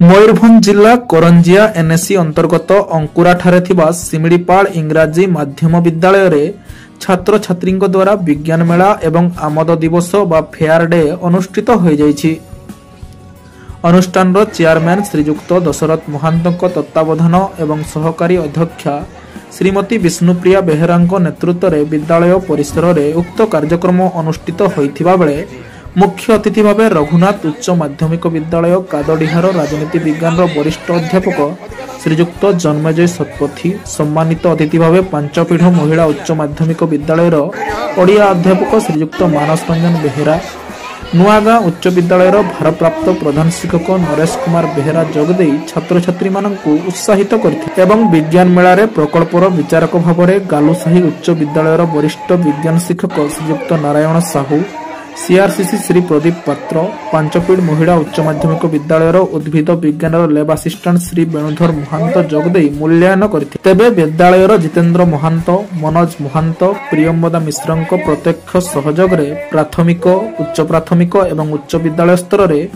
मयूरभंज जिला करंजिया एनएसी अंतर्गत अंकुरा ठारे थिबा सिमिडीपाल इंग्राजी माध्यम विद्यालय रे छात्र छात्री द्वारा विज्ञान मेला एवं आमोद दिवस बा फेयर डे अनुष्ठित हो जाइछि। अनुष्ठान रो चेयरमैन श्रीजुक्त दशरथ महांत तत्वावधान एवं सहकारी अध्यक्षा श्रीमती विष्णुप्रिया बेहेरा नेतृत्व में विद्यालय परिसर में उक्त कार्यक्रम अनुष्ठित होइथिबा बेले मुख्य अतिथि भाव रघुनाथ उच्च माध्यमिक विद्यालय कादडीहार राजनीति विज्ञान वरिष्ठ अध्यापक श्रीजुक्त जन्मजय शतपथी, सम्मानित अतिथि भाव पांचपीढ़ महिला उच्च माध्यमिक विद्यालय ओडिया अध्यापक श्रीजुक्त मानस रंजन बेहेरा, नुआगाँ उच्च विद्यालय भारप्राप्त प्रधान शिक्षक नरेश कुमार बेहेरा जोगदे छात्र छात्री मानकु उत्साहित करथिले एवं विज्ञान मेला रे प्रकल्पर विचारक भाव में गालुसाही उच्च विद्यालय वरिष्ठ विज्ञान शिक्षक श्रीजुक्त नारायण साहू, सीआरसीसी श्री प्रदीप पात्र, पांचपीढ़ महिला उच्च माध्यमिक विद्यालय उद्भिद विज्ञान लैब असिस्टेंट श्री वेणुधर महांत जोगदे मूल्यांकन करथिले। तेबे विद्यालय जितेंद्र महांत, मनोज महांत, प्रियंवदा मिश्र प्रत्यक्ष सहयोग रे प्राथमिक, उच्च प्राथमिक एवं उच्च विद्यालय स्तर रे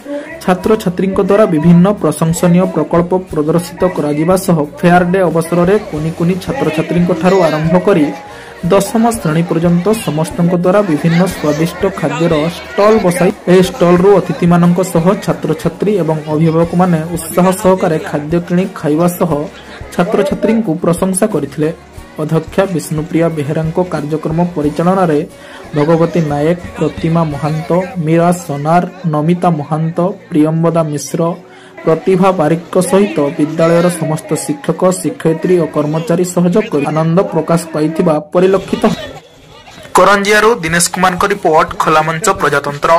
छात्र छात्री द्वारा विभिन्न प्रशंसनीय प्रकल्प प्रदर्शित करा सह फेयर डे अवसर में कुनि कुनि छात्र छात्री ठारू आरंभ करी दशम श्रेणी पर्यंत समस्त द्वारा विभिन्न स्वादिष्ट खाद्यर स्टल बसाई ए स्टल रु अतिथि मानक सह छात्र छात्री एवं अभिभावक माने उत्साह सहकारे खाद्य किणी खाइबा सह छात्र छात्री को प्रशंसा करथिले। अध्यक्षा विष्णुप्रिया बेहेरा कार्यक्रम परिचालन रे भगवती नायक, प्रतिमा महांत, मीरा सोनार, नमिता महांत, प्रियंवदा मिश्र, प्रतिभा बारिक सहित विद्यालय समस्त शिक्षक शिक्षयित्री और कर्मचारी सहयोग कर आनंद प्रकाश पाइथिबा परिलक्षित। करंजियारू दिनेश कुमार रिपोर्ट, खोला मंच प्रजातंत्र।